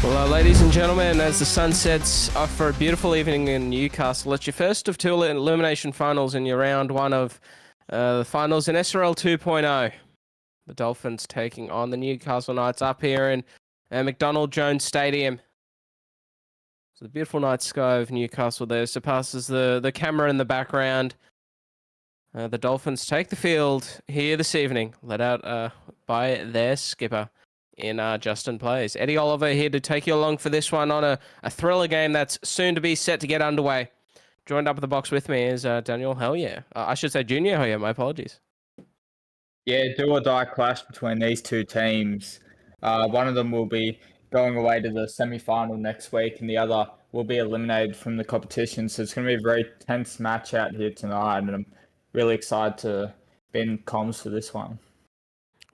Well, ladies and gentlemen, as the sun sets for a beautiful evening in Newcastle, it's your first of two elimination finals in your round one of the finals in SRL 2.0. The Dolphins taking on the Newcastle Knights up here in McDonald Jones Stadium. So the beautiful night sky of Newcastle there surpasses the camera in the background. The Dolphins take the field here this evening, led out by their skipper in Justin Plays. Eddie Oliver here to take you along for this one on a thriller game that's soon to be set to get underway. Joined up at the box with me is Daniel Hellier. I should say Junior Hellier, my apologies. Yeah, do or die clash between these two teams. One of them will be going away to the semi-final next week and the other will be eliminated from the competition. So it's going to be a very tense match out here tonight, and I'm really excited to be in comms for this one.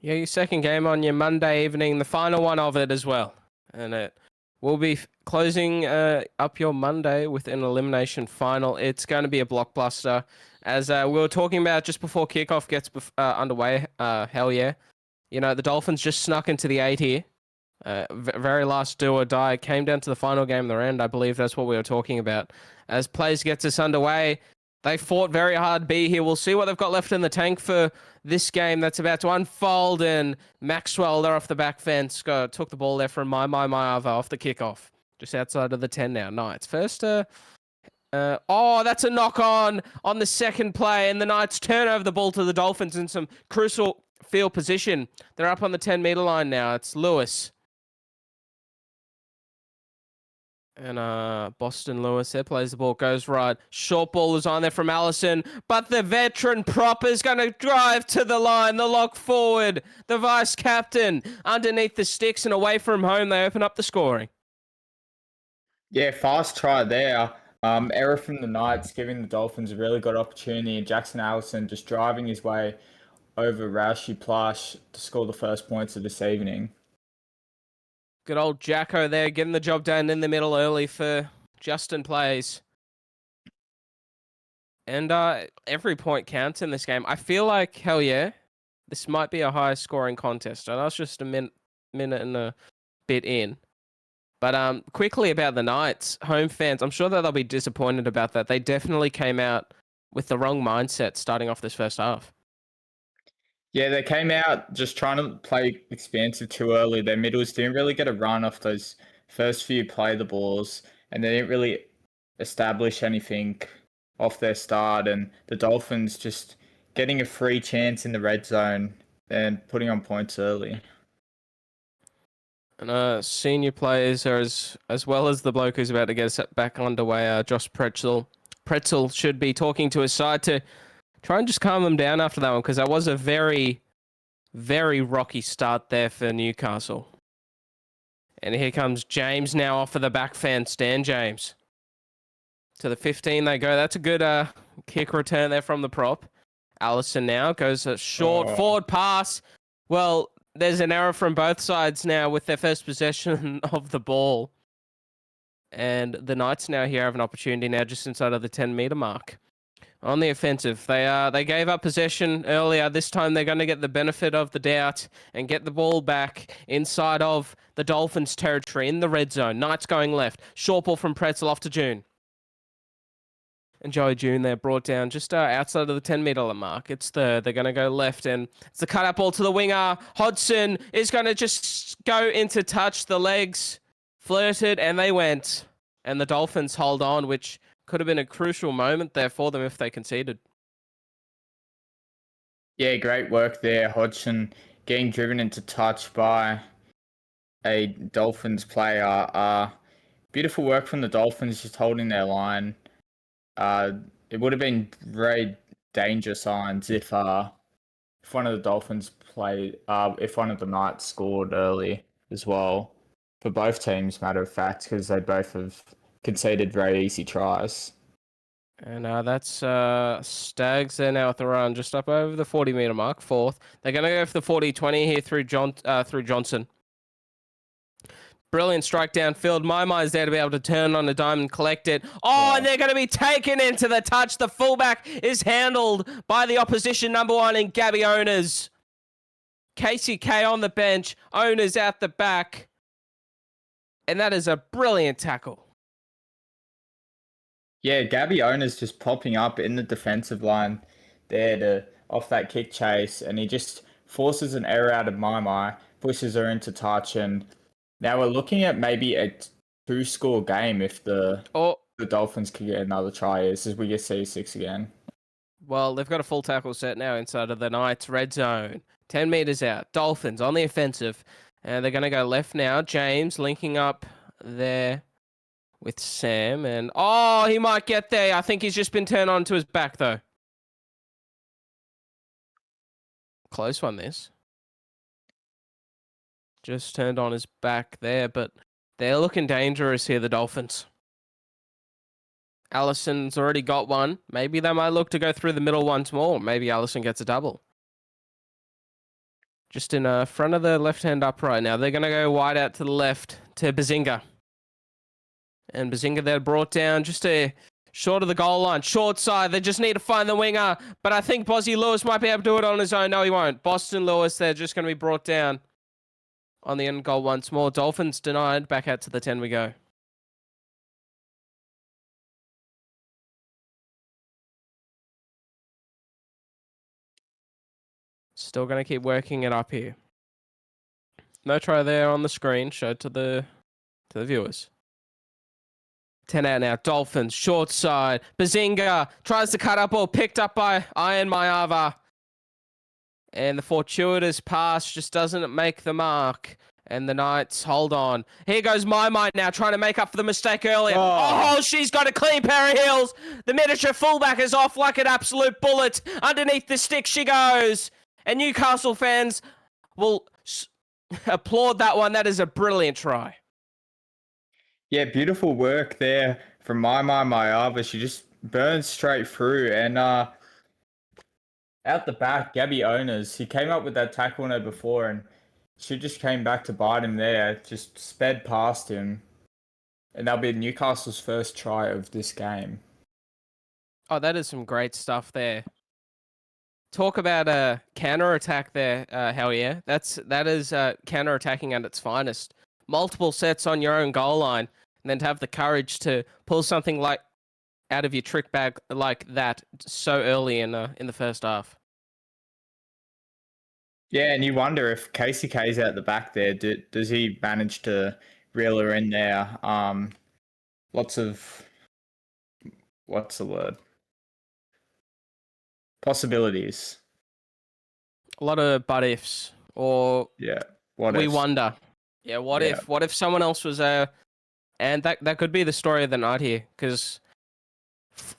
Yeah, your second game on your Monday evening, the final one of it as well. And it will be closing up your Monday with an elimination final. It's going to be a blockbuster. As we were talking about just before kickoff gets underway, hell yeah. You know, the Dolphins just snuck into the 8 here. Very last do or die. Came down to the final game of the round. I believe that's what we were talking about. As plays gets us underway, they fought very hard B here. We'll see what they've got left in the tank for this game that's about to unfold. And Maxwell, they're off the back fence. Took the ball there from my other off the kickoff. Just outside of the 10 now. Knights. First, oh, that's a knock on the second play. And the Knights turn over the ball to the Dolphins in some crucial field position. They're up on the 10-meter line now. It's Lewis. And Boston Lewis there plays the ball, goes right. Short ball is on there from Allison, but the veteran prop is going to drive to the line. The lock forward, the vice captain underneath the sticks and away from home. They open up the scoring. Yeah, fast try there. Error from the Knights, giving the Dolphins a really good opportunity. And Jackson Allison just driving his way over Rashi Plush to score the first points of this evening. Good old Jacko there, getting the job done in the middle early for Justin Plays. And every point counts in this game. I feel like, hell yeah, this might be a high scoring contest. I know it's just a minute and a bit in. But quickly about the Knights, home fans, I'm sure that they'll be disappointed about that. They definitely came out with the wrong mindset starting off this first half. Yeah, they came out just trying to play expansive too early. Their middles didn't really get a run off those first few play the balls, and they didn't really establish anything off their start. And the Dolphins just getting a free chance in the red zone and putting on points early. And senior players are as well as the bloke who's about to get us back underway. Josh Pretzel should be talking to his side to try and just calm them down after that one, because that was a very, very rocky start there for Newcastle. And here comes James now off of the back fence. Dan James. To the 15 they go. That's a good kick return there from the prop. Allison now goes a short forward pass. Well, there's an error from both sides now with their first possession of the ball. And the Knights now here have an opportunity now just inside of the 10-meter mark. On the offensive, they gave up possession earlier. This time they're going to get the benefit of the doubt and get the ball back inside of the Dolphins' territory in the red zone. Knights going left. Short ball from Pretzel off to June. And Joey June there brought down just outside of the 10-meter mark. They're going to go left, and it's the cut-up ball to the winger. Hodgson is going to just go into touch. The legs flirted, and they went. And the Dolphins hold on, which could have been a crucial moment there for them if they conceded. Yeah, great work there. Hodgson getting driven into touch by a Dolphins player. Beautiful work from the Dolphins, just holding their line. It would have been very danger signs if one of the Dolphins if one of the Knights scored early as well. For both teams, matter of fact, because they both have conceded very easy tries. And that's Stags there now at the run, just up over the 40-meter mark, fourth. They're going to go for the 40-20 here through Johnson. Brilliant strike downfield. Mai's there to be able to turn on a dime and collect it. Oh, and they're going to be taken into the touch. The fullback is handled by the opposition number one in Gabby Owners. Casey K on the bench. Owners out the back. And that is a brilliant tackle. Yeah, Gabby Owner's just popping up in the defensive line there to off that kick chase, and he just forces an error out of my pushes her into touch, and now we're looking at maybe a two-score game if Oh, the Dolphins can get another try. As we get C6 again. well, they've got a full tackle set now inside of the Knights red zone. 10 meters out. Dolphins on the offensive. And they're going to go left now. James linking up there with Sam. And, oh, he might get there. I think he's just been turned on to his back, though. Close one, this. Just turned on his back there, but they're looking dangerous here, the Dolphins. Allison's already got one. Maybe they might look to go through the middle once more. Maybe Allison gets a double. Just in front of the left-hand upright now. They're going to go wide out to the left to Bazinga. And Bazinga there brought down just short of the goal line. Short side. They just need to find the winger. But I think Bozzy Lewis might be able to do it on his own. No, he won't. Boston Lewis, they're just going to be brought down on the end goal once more. Dolphins denied. Back out to the 10 we go. Still going to keep working it up here. No try there on the screen. Showed to the viewers. 10 out now. Dolphins, short side. Bazinga tries to cut up ball. Picked up by Iron Mayava. And the fortuitous pass just doesn't make the mark. And the Knights hold on. Here goes My now, trying to make up for the mistake earlier. Oh, she's got a clean pair of heels. The miniature fullback is off like an absolute bullet. Underneath the stick she goes. And Newcastle fans will applaud that one. That is a brilliant try. Yeah, beautiful work there from Mayava. She just burns straight through, and out the back, Gabby Owners, he came up with that tackle on her before, and she just came back to bite him there, just sped past him, and that'll be Newcastle's first try of this game. Oh, that is some great stuff there. Talk about a counter-attack there, hell yeah. That is counter-attacking at its finest. Multiple sets on your own goal line, and then to have the courage to pull something like out of your trick bag like that so early in the first half. Yeah, and you wonder if Casey K's out the back there. Does he manage to reel her in there? Lots of what's the word? Possibilities. A lot of but ifs, or Yeah, we wonder. Yeah, what if someone else was and that could be the story of the night here, because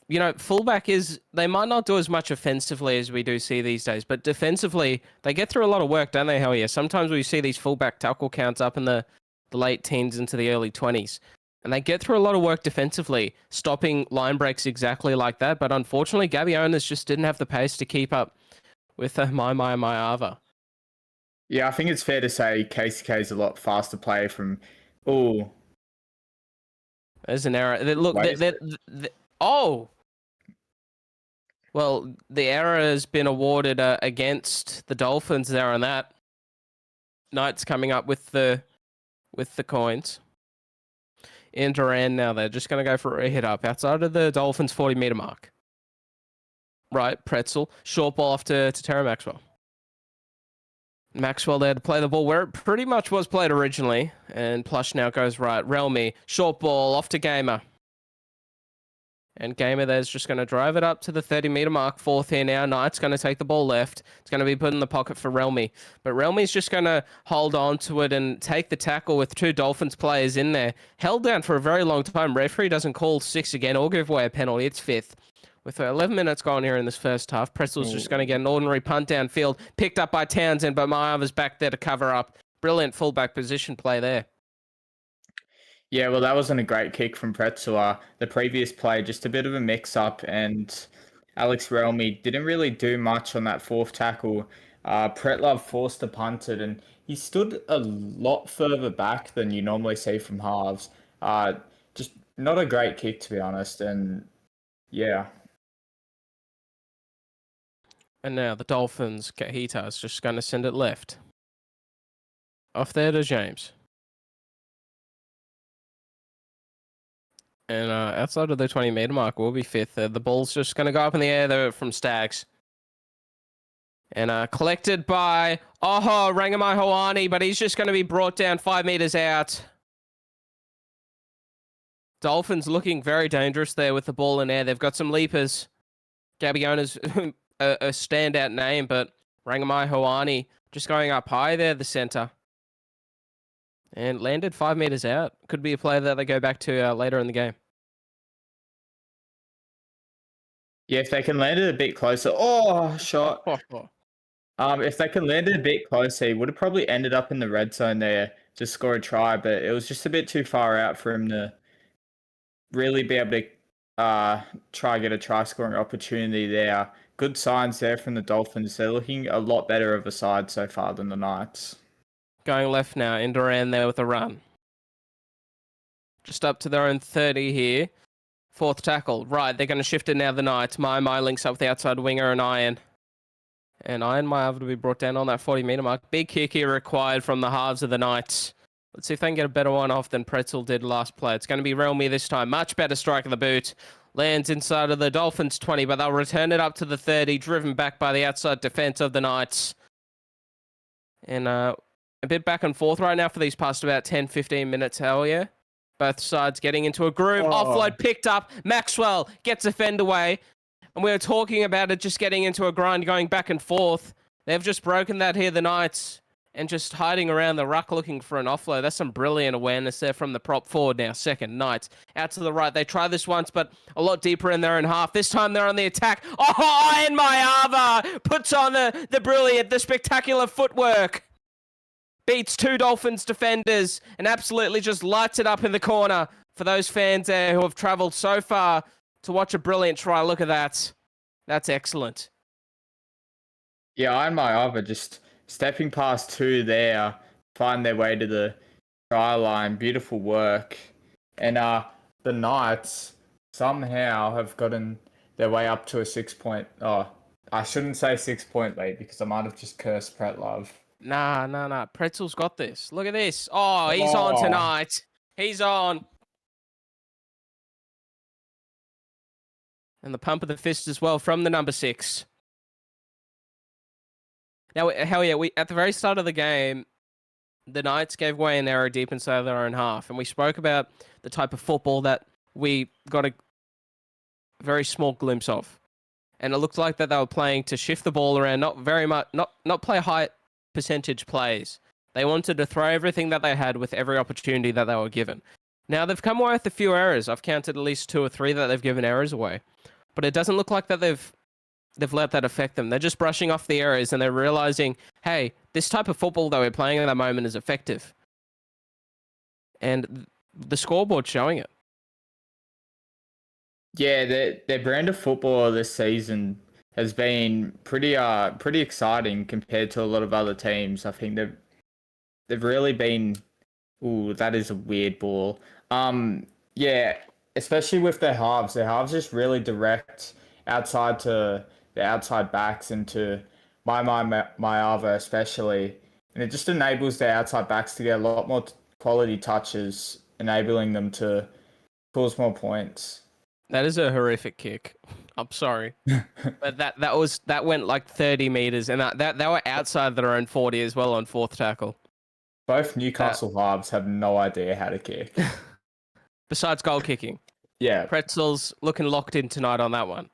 you know, fullback they might not do as much offensively as we do see these days, but defensively they get through a lot of work, don't they? Hell yeah. Sometimes we see these fullback tackle counts up in the late teens into the early 20s, and they get through a lot of work defensively, stopping line breaks exactly like that. But unfortunately, Gabby Owners just didn't have the pace to keep up with Mayava. Yeah, I think it's fair to say KCK is a lot faster play from. Oh, there's an error. Look, oh. Well, the error has been awarded against the Dolphins there on that. Knights coming up with the coins. In Duran now, they're just going to go for a hit up outside of the Dolphins' 40-meter mark. Right, Pretzel. Short ball off to Tara Maxwell. Maxwell there to play the ball where it pretty much was played originally. And Plush now goes right. Relmy. Short ball off to Gamer. And Gamer there's just going to drive it up to the 30-meter mark. Fourth here now. Knight's going to take the ball left. It's going to be put in the pocket for Relmy. But Relmy's just going to hold on to it and take the tackle with two Dolphins players in there. Held down for a very long time. Referee doesn't call 6 again or give away a penalty. It's 5th. With 11 minutes gone here in this first half, Pretzel's just going to get an ordinary punt downfield. Picked up by Townsend, but Mayava's back there to cover up. Brilliant fullback position play there. Yeah, well, that wasn't a great kick from Pretzel. The previous play, just a bit of a mix-up, and Alex Relmy didn't really do much on that fourth tackle. Pretlove forced to punt it, and he stood a lot further back than you normally see from halves. Just not a great kick, to be honest, and yeah. And now the Dolphins, Kahita's just going to send it left. Off there to James. And outside of the 20-meter mark, we'll be fifth. The ball's just going to go up in the air there from Stags. And collected by Rangamai Hoani, but he's just going to be brought down 5 meters out. Dolphins looking very dangerous there with the ball in air. They've got some leapers. Gabiona's a standout name, but Rangamai Hoani just going up high there, the center. And landed 5 meters out. Could be a player that they go back to later in the game. Yeah, if they can land it a bit closer. Oh, shot. If they can land it a bit closer, he would have probably ended up in the red zone there to score a try, but it was just a bit too far out for him to really be able to try get a try scoring opportunity there. Good signs there from the Dolphins. They're looking a lot better of a side so far than the Knights. Going left now, Induran there with a run. Just up to their own 30 here. Fourth tackle. Right, they're going to shift it now, the Knights. My links up with the outside winger and Iron. And Iron might have to be brought down on that 40-meter mark. Big kick here required from the halves of the Knights. Let's see if they can get a better one off than Pretzel did last play. It's going to be Realme this time. Much better strike of the boot. Lands inside of the Dolphins 20, but they'll return it up to the 30, driven back by the outside defense of the Knights. And a bit back and forth right now for these past about 10-15 minutes. Hell yeah. Both sides getting into a groove. Offload picked up. Maxwell gets a fend away. And we were talking about it just getting into a grind, going back and forth. They've just broken that here, the Knights, and just hiding around the ruck looking for an offload. That's some brilliant awareness there from the prop forward now. Second, Knights. Out to the right. They try this once, but a lot deeper in their own half. This time they're on the attack. And Mayava puts on the brilliant, the spectacular footwork. Beats 2 Dolphins defenders and absolutely just lights it up in the corner for those fans there who have travelled so far to watch a brilliant try. Look at that. That's excellent. Yeah, I and my other just stepping past 2 there, find their way to the try line. Beautiful work. And the Knights somehow have gotten their way up to a 6-point. Oh, I shouldn't say 6-point lead because I might have just cursed Pret Love. Nah. Pretzel's got this. Look at this. Oh, he's on tonight. He's on. And the pump of the fist as well from the number 6. Now, hell yeah, at the very start of the game, the Knights gave away an error deep inside their own half. And we spoke about the type of football that we got a very small glimpse of. And it looked like that they were playing to shift the ball around, not very much, not play high percentage plays. They wanted to throw everything that they had with every opportunity that they were given. Now, they've come away with a few errors. I've counted at least 2 or 3 that they've given errors away. But it doesn't look like that they've let that affect them. They're just brushing off the errors and they're realizing, hey, this type of football that we're playing at the moment is effective. And the scoreboard's showing it. Yeah, their brand of football this season has been pretty exciting compared to a lot of other teams. I think they've really been. Ooh, that is a weird ball. Yeah, especially with their halves. Their halves just really direct outside to the outside backs and to Mayava especially, and it just enables their outside backs to get a lot more quality touches, enabling them to cause more points. That is a horrific kick. I'm sorry, but that went like 30 meters, and that they were outside their own 40 as well on fourth tackle. Both Newcastle halves have no idea how to kick. Besides goal kicking. Yeah. Pretzel's looking locked in tonight on that one.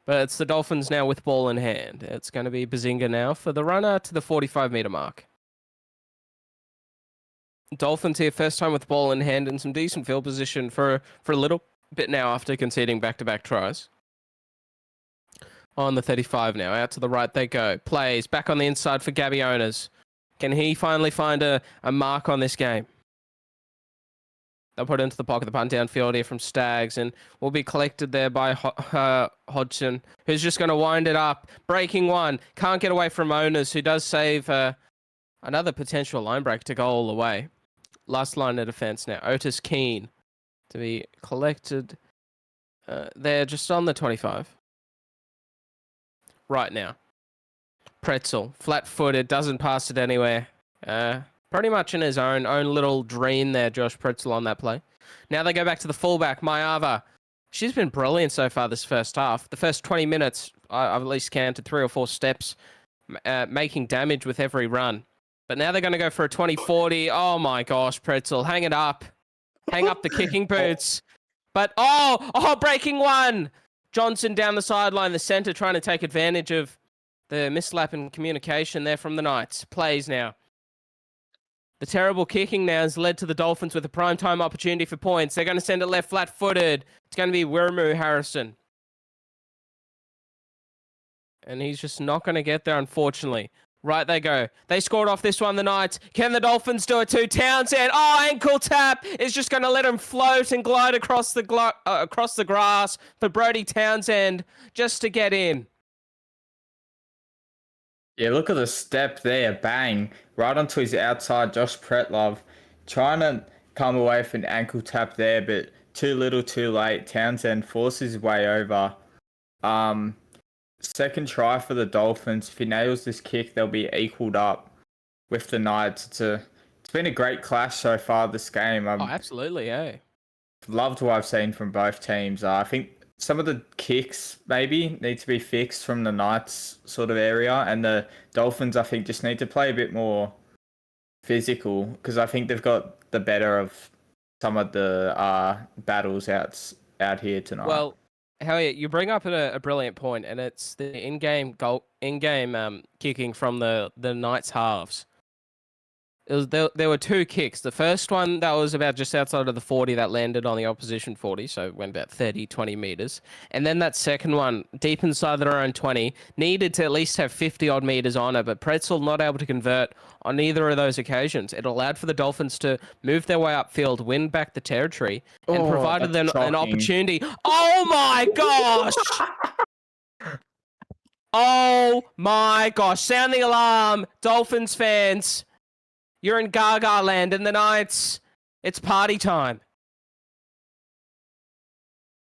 But it's the Dolphins now with ball in hand. It's going to be Bazinga now for the runner to the 45-meter mark. Dolphins here, first time with ball in hand and some decent field position for a little bit now after conceding back-to-back tries. On the 35 now, out to the right they go. Plays back on the inside for Gabionas. Can he finally find a mark on this game? They'll put it into the pocket, the punt downfield here from Stags, and will be collected there by Hodgson, who's just going to wind it up. Breaking one. Can't get away from Owners, who does save another potential line break to go all the way. Last line of defense now. Otis Keane to be collected there just on the 25. Right now. Pretzel, flat-footed, doesn't pass it anywhere. Pretty much in his own little dream there, Josh Pretzel on that play. Now they go back to the fullback, Mayava. She's been brilliant so far this first half. The first 20 minutes, I've at least counted 3 or 4 steps, making damage with every run. But now they're going to go for a 20-40. Oh my gosh, Pretzel, hang it up. Hang up the kicking boots. But, breaking one. Johnson down the sideline, the centre trying to take advantage of the mislap in communication there from the Knights. Plays now. The terrible kicking now has led to the Dolphins with a prime-time opportunity for points. They're going to send it left flat-footed. It's going to be Wiramu Harrison. And he's just not going to get there, unfortunately. Right they go. They scored off this one, the Knights. Can the Dolphins do it too? Townsend, ankle tap is just going to let him float and glide across the grass for Brody Townsend just to get in. Yeah, look at the step there, bang, right onto his outside, Josh Pretlove, trying to come away from an ankle tap there, but too little, too late. Townsend forces his way over. Second try for the Dolphins. If he nails this kick, they'll be equaled up with the Knights. It's been a great clash so far this game. Absolutely, yeah. Loved what I've seen from both teams. I think some of the kicks maybe need to be fixed from the Knights sort of area, and the Dolphins I think just need to play a bit more physical, because I think they've got the better of some of the battles out here tonight. Well, Elliot, you bring up a brilliant point, and it's the in-game kicking from the Knights halves. There were 2 kicks. The first one that was about just outside of the 40 that landed on the opposition 40, so it went about 30, 20 meters. And then that second one, deep inside their own 20, needed to at least have 50-odd meters on it, but Pretzel not able to convert on either of those occasions. It allowed for the Dolphins to move their way upfield, win back the territory, and provided them an opportunity. Oh my gosh! Oh my gosh. Sound the alarm, Dolphins fans. You're in Gaga land in the Knights. It's party time.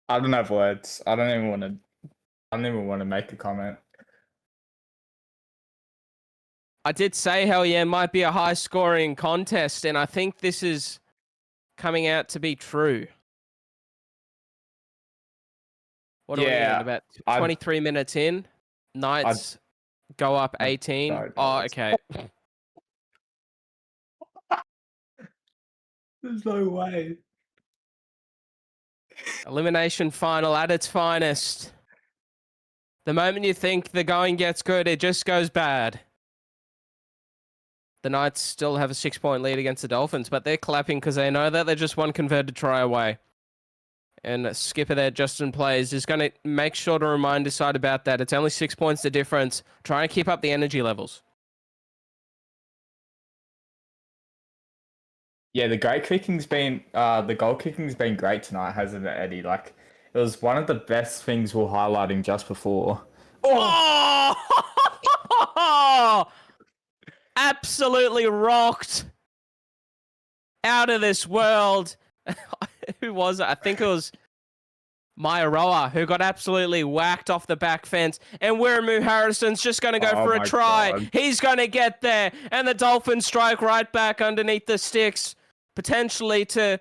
I don't have words. I don't even want to make a comment. I did say, hell yeah, might be a high-scoring contest, and I think this is coming out to be true. What are we at? About 23 minutes in. Knights go up 18. Okay. There's no way. Elimination final at its finest. The moment you think the going gets good, it just goes bad. The Knights still have a 6-point lead against the Dolphins, but they're clapping because they know that they're just one converted try away. And skipper there, Justin Plays, is going to make sure to remind his side about that. It's only 6 points the difference. Trying to keep up the energy levels. Yeah, the goal kicking's been great tonight, hasn't it, Eddie? Like, it was one of the best things we were highlighting just before. Oh! Absolutely rocked. Out of this world. Who was it? I think it was Maiaroa, who got absolutely whacked off the back fence. And Wiramu Harrison's just going to go for a try. God. He's going to get there. And the Dolphins strike right back underneath the sticks, potentially to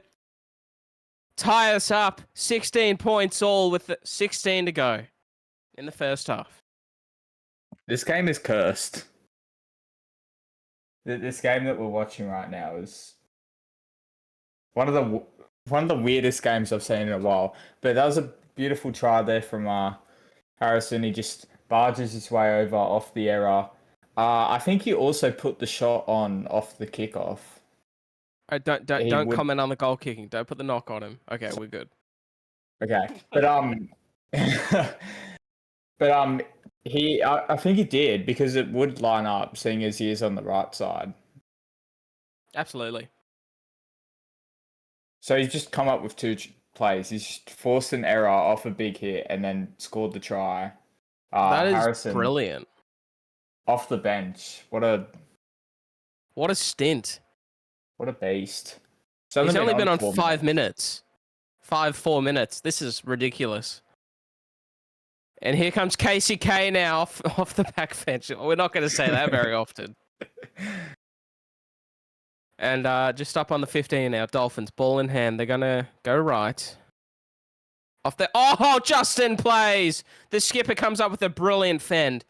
tie us up. 16 points all with 16 to go in the first half. This game is cursed. This game that we're watching right now is one of the weirdest games I've seen in a while. But that was a beautiful try there from Harrison. He just barges his way over off the error. I think he also put the shot on off the kickoff. Don't comment on the goal kicking. Don't put the knock on him. Okay, we're good. Okay, but I think he did, because it would line up, seeing as he is on the right side. Absolutely. So he's just come up with 2 plays. He's just forced an error off a big hit and then scored the try. That is Harrison, brilliant. Off the bench. What a stint. What a beast. He's only been on 5 minutes. 4 minutes. This is ridiculous. And here comes Casey K now off the back bench. We're not going to say that very often. And just up on the 15 now, Dolphins, ball in hand. They're going to go right. Off the... Oh, Justin plays! The skipper comes up with a brilliant fend.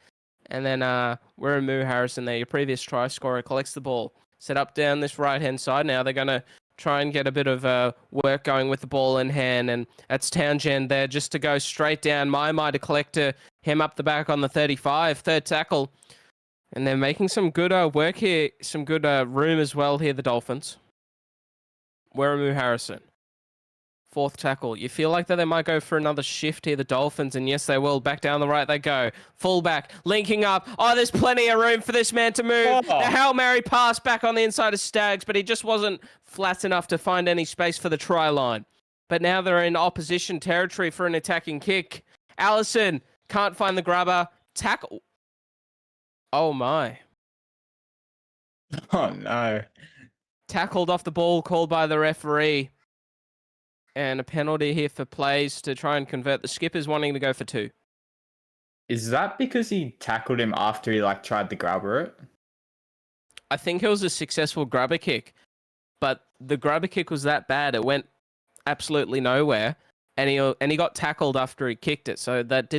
And then Wiramu Harrison there, your previous try scorer, collects the ball. Set up down this right-hand side now. They're going to try and get a bit of work going with the ball in hand. And that's Townsend there just to go straight down. My to collect him up the back on the 35. Third tackle. And they're making some good work here. Some good room as well here, the Dolphins. Wiramu Harrison. Fourth tackle. You feel like that they might go for another shift here, the Dolphins, and yes, they will. Back down the right they go. Fullback, linking up. Oh, there's plenty of room for this man to move. Oh. The Hail Mary pass back on the inside of Staggs, but he just wasn't flat enough to find any space for the try line. But now they're in opposition territory for an attacking kick. Allison can't find the grabber. Tackle. Oh, my. Oh, no. Tackled off the ball, called by the referee. And a penalty here for plays to try and convert. The skipper's wanting to go for 2. Is that because he tackled him after he tried to grabber it? I think it was a successful grabber kick, but the grabber kick was that bad it went absolutely nowhere, and he got tackled after he kicked it. So that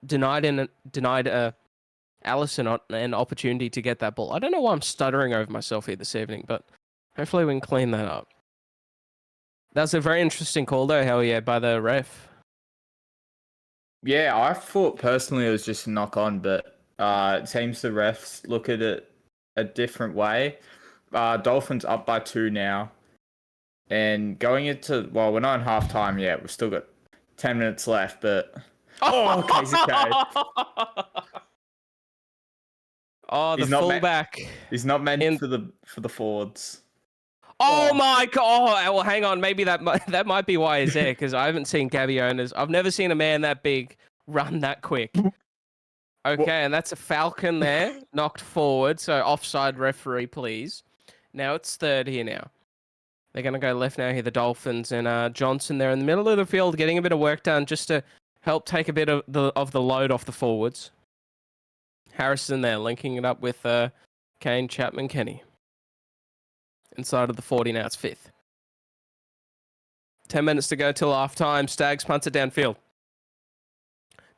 denied Allison an opportunity to get that ball. I don't know why I'm stuttering over myself here this evening, but hopefully we can clean that up. That's a very interesting call, though, hell yeah, by the ref. Yeah, I thought personally it was just a knock on, but it seems the refs look at it a different way. Dolphins up by 2 now. And going into, well, we're not in half time yet. We've still got 10 minutes left, but... Oh, okay. Oh, the fullback. He's not meant for the forwards. Oh my god! Oh, well, hang on. Maybe that might be why he's there, because I haven't seen Gabby Owners. I've never seen a man that big run that quick. Okay, and that's a Falcon there, knocked forward. So offside referee, please. Now it's third here now. They're going to go left now here, the Dolphins, and Johnson there in the middle of the field getting a bit of work done just to help take a bit of the load off the forwards. Harrison there linking it up with Kane Chapman-Kenny. Inside of the 40 now, it's 5th. 10 minutes to go till half time. Staggs punts it downfield.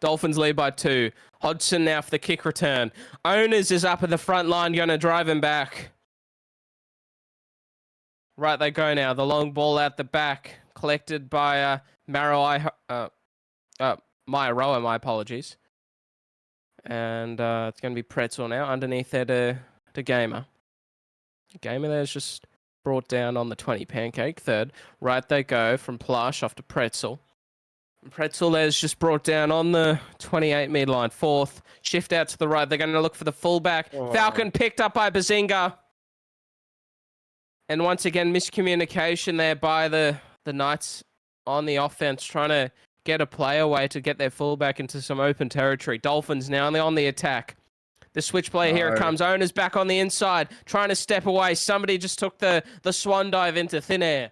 Dolphins lead by 2. Hodgson now for the kick return. Owners is up at the front line, going to drive him back. Right, they go now. The long ball out the back, collected by Maiaroa, my apologies. And it's going to be Pretzel now, underneath there to Gamer. Gamer there's just brought down on the 20 pancake. Third. Right they go from Plash off to Pretzel. Pretzel there's just brought down on the 28 meter line. Fourth. Shift out to the right. They're going to look for the fullback. Oh. Falcon picked up by Bazinga. And once again, miscommunication there by the Knights on the offense, trying to get a play away to get their fullback into some open territory. Dolphins now on the attack. The switch play, here it comes. Owners back on the inside, trying to step away. Somebody just took the swan dive into thin air.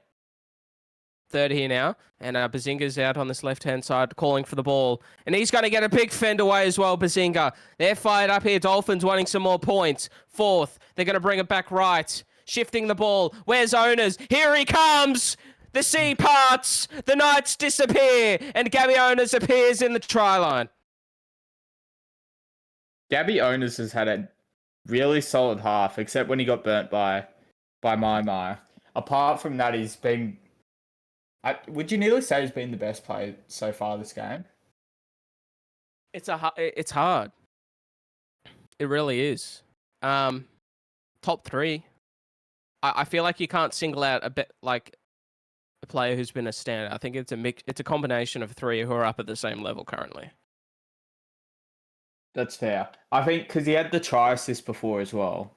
Third here now. And Bazinga's out on this left-hand side, calling for the ball. And he's going to get a big fend away as well, Bazinga. They're fired up here. Dolphins wanting some more points. Fourth. They're going to bring it back right. Shifting the ball. Where's Owners? Here he comes! The sea parts. The Knights disappear. And Gabby Owners appears in the try line. Gabby Owners has had a really solid half, except when he got burnt by My. Apart from that, he's been... would you nearly say he's been the best player so far this game? It's hard. It really is. Top 3. I feel like you can't single out a bit like a player who's been a standout. I think it's a mix. It's a combination of 3 who are up at the same level currently. That's fair. I think because he had the try assist before as well.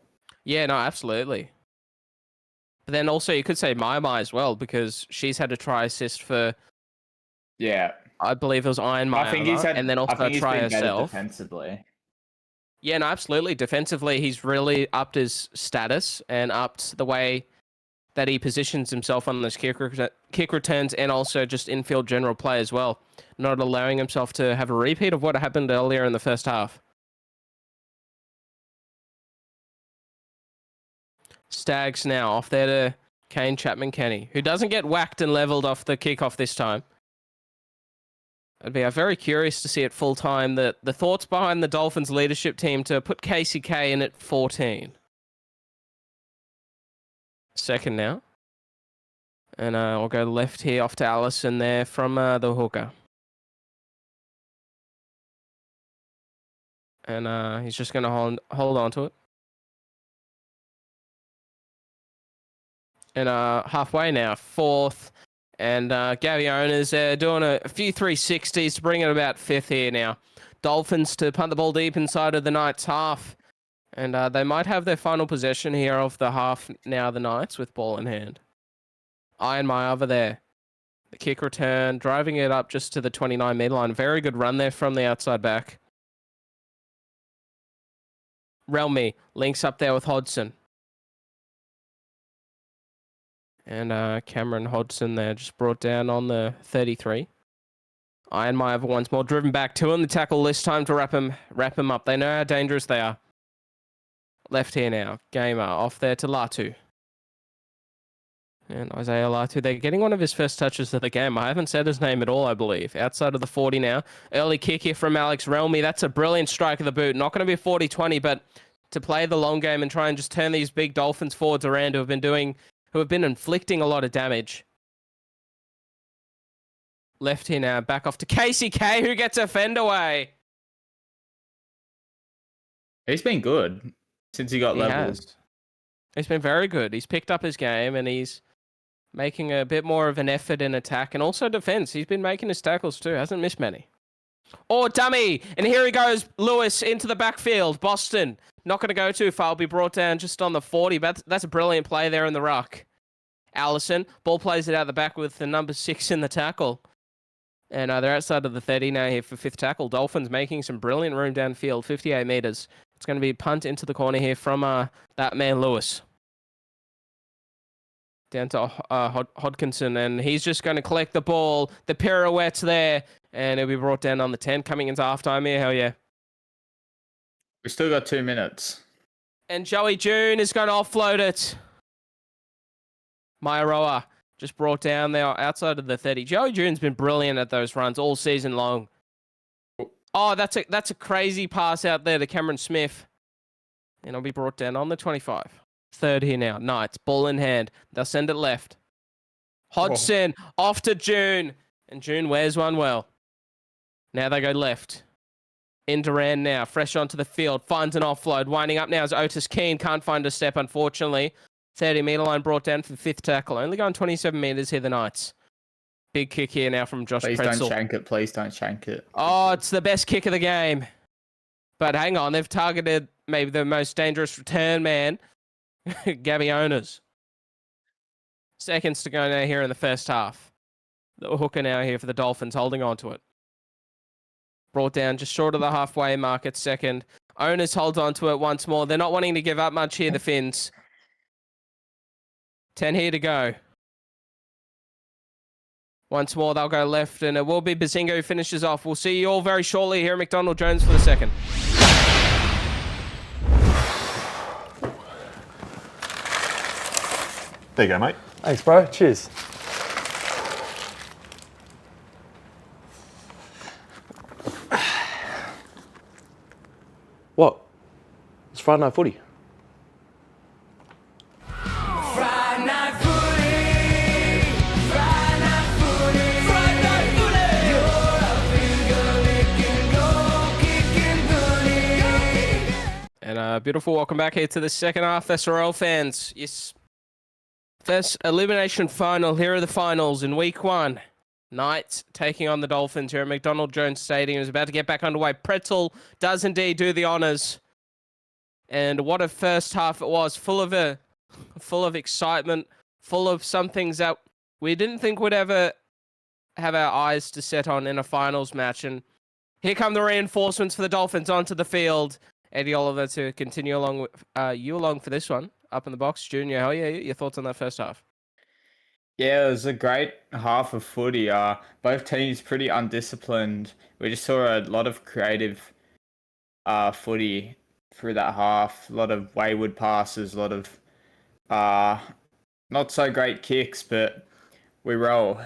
Yeah, no, absolutely. But then also you could say My as well, because she's had a try assist for... Yeah. I believe it was Iron My, and then also a try herself. Defensively. Yeah, no, absolutely. Defensively, he's really upped his status and upped the way that he positions himself on those kick returns, and also just infield general play as well. Not allowing himself to have a repeat of what happened earlier in the first half. Stags now off there to Kane Chapman-Kenny, who doesn't get whacked and leveled off the kickoff this time. I'd be very curious to see at full time the thoughts behind the Dolphins leadership team to put KCK in at 14. Second now. And we'll go left here off to Allison there from the hooker. And he's just going to hold on to it. And halfway now, fourth. And Gabby Owners doing a few 360s to bring it about fifth here now. Dolphins to punt the ball deep inside of the Knights' half. And they might have their final possession here of the half now, the Knights, with ball in hand. Iron my over there. The kick return, driving it up just to the 29-meter line. Very good run there from the outside back. Relmy links up there with Hodgson. And Cameron Hodgson there just brought down on the 33. Iron my over once more, driven back to him. The tackle this time to wrap him up. They know how dangerous they are. Left here now. Gamer off there to Latu. And Isaiah Latu, they're getting one of his first touches of the game. I haven't said his name at all, I believe. Outside of the 40 now. Early kick here from Alex Relmy. That's a brilliant strike of the boot. Not going to be a 40-20, but to play the long game and try and just turn these big Dolphins forwards around who have been inflicting a lot of damage. Left here now. Back off to KCK, who gets a fend away. He's been good since he got leveled. He's been very good. He's picked up his game and he's making a bit more of an effort in attack and also defense. He's been making his tackles too. Hasn't missed many. Oh, dummy. And here he goes, Lewis, into the backfield. Boston. Not going to go too far. Will be brought down just on the 40. But that's a brilliant play there in the ruck. Allison. Ball plays it out the back with the number 6 in the tackle. And they're outside of the 30 now here for fifth tackle. Dolphins making some brilliant room downfield. 58 meters. It's going to be a punt into the corner here from that man, Lewis. Down to Hodkinson, and he's just going to collect the ball. The pirouette's there, and it'll be brought down on the 10. Coming into halftime here, hell yeah. We still got 2 minutes. And Joey June is going to offload it. Maiaroa just brought down there outside of the 30. Joey June's been brilliant at those runs all season long. Oh, that's a crazy pass out there to Cameron Smith. And it'll be brought down on the 25. Third here now. Knights, ball in hand. They'll send it left. Hodgson off to June. And June wears one well. Now they go left. In Duran now. Fresh onto the field. Finds an offload. Winding up now is Otis Keane. Can't find a step, unfortunately. 30-meter line brought down for the fifth tackle. Only going 27 meters here, the Knights. Big kick here now from Josh Pretzel. Please don't shank it. Please don't shank it. Oh, it's the best kick of the game. But hang on. They've targeted maybe the most dangerous return man. Gabby Owners. Seconds to go now here in the first half. The hooker now here for the Dolphins, holding on to it. Brought down just short of the halfway mark at second. Owners holds on to it once more. They're not wanting to give up much here, the Finns. 10 here to go. Once more, they'll go left, and it will be Bazinga who finishes off. We'll see you all very shortly here at McDonald Jones for the second. There you go, mate. Thanks, bro. Cheers. What? It's Friday Night Footy. Friday Night Footy. Friday Night Footy. Friday Night Footy. You're a finger licking, goal kicking booty. And beautiful welcome back here to the second half, SRL fans. Yes. First elimination final. Here are the finals in week 1. Knights taking on the Dolphins here at McDonald Jones Stadium. Is about to get back underway. Pretzel does indeed do the honors. And what a first half it was. Full of excitement. Full of some things that we didn't think would ever have our eyes to set on in a finals match. And here come the reinforcements for the Dolphins onto the field. Eddie Oliver to continue along with you along for this one. Up in the box, Junior. How are you? Your thoughts on that first half? Yeah, it was a great half of footy. Both teams pretty undisciplined. We just saw a lot of creative footy through that half. A lot of wayward passes, a lot of Not so great kicks, but we roll.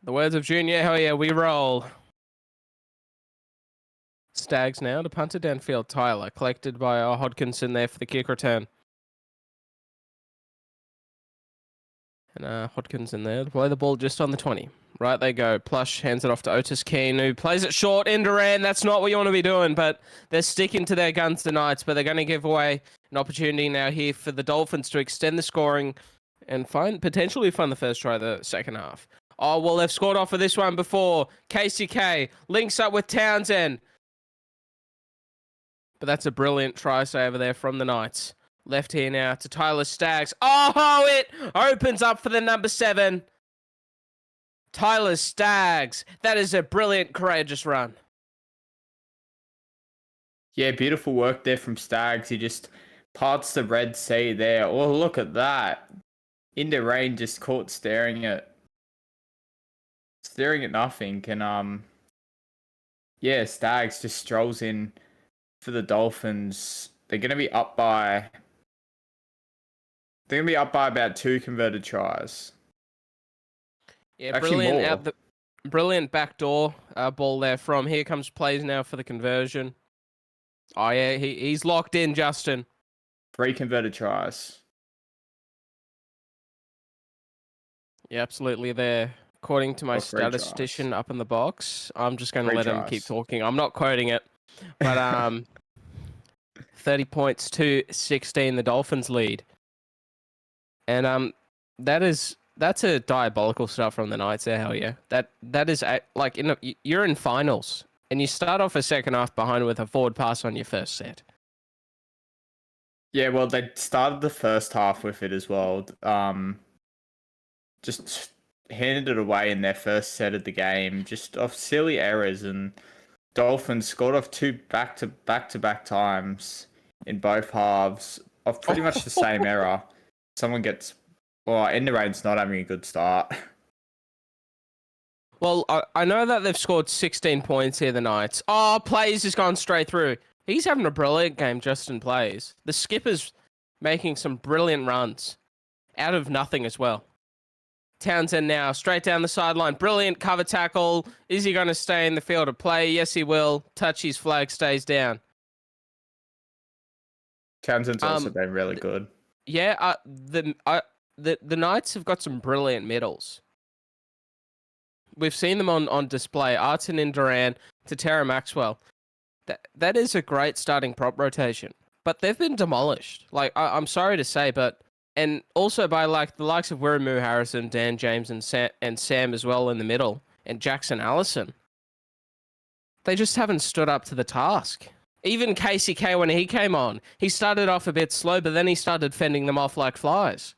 The words of Junior, hell yeah, we roll. Stags now to punt it downfield. Tyler collected by Hodkinson there for the kick return. And Hodkinson there to play the ball just on the 20. Right, they go. Plush hands it off to Otis Keane, who plays it short in Duran. That's not what you want to be doing, but they're sticking to their guns tonight. But they're going to give away an opportunity now here for the Dolphins to extend the scoring and potentially find the first try of the second half. Oh, well, they've scored off of this one before. KCK links up with Townsend. But that's a brilliant try saver there from the Knights. Left here now to Tyler Staggs. Oh, it opens up for the number 7. Tyler Staggs. That is a brilliant, courageous run. Yeah, beautiful work there from Staggs. He just parts the Red Sea there. Oh, look at that. Into rain, just caught staring at nothing. And yeah, Staggs just strolls in for the Dolphins. They're gonna be up by about 2 converted tries. Yeah, Actually, more. Brilliant backdoor ball there from. Here comes plays now for the conversion. Oh yeah, he's locked in, Justin. 3 converted tries. Yeah, absolutely there. According to my Or 3 tries. statistician up in the box, I'm just going to 3 let him tries. keep talking. I'm not quoting it, but 30 points to 16, the Dolphins lead, and that's a diabolical start from the Knights there. Hell yeah, that is like you're in finals and you start off a second half behind with a forward pass on your first set. Yeah, well, they started the first half with it as well. Just handed it away in their first set of the game, just off silly errors, and Dolphins scored off 2 back-to-back times in both halves of pretty much the same error. Someone gets, well, Enderain's not having a good start. Well, I know that they've scored 16 points here, the Knights. Oh, Plays has gone straight through. He's having a brilliant game, Justin Plays. The skipper's making some brilliant runs out of nothing as well. Townsend now, straight down the sideline. Brilliant cover tackle. Is he going to stay in the field of play? Yes, he will. Touch his flag, stays down. Townsend's also been really good. Yeah, the Knights have got some brilliant middles. We've seen them on display. Arton and Duran to Tara Maxwell. That is a great starting prop rotation. But they've been demolished. Like, I'm sorry to say, but... And also by like the likes of Wiramu Harrison, Dan James, and Sam as well in the middle, and Jackson Allison. They just haven't stood up to the task. Even KCK, when he came on, he started off a bit slow, but then he started fending them off like flies.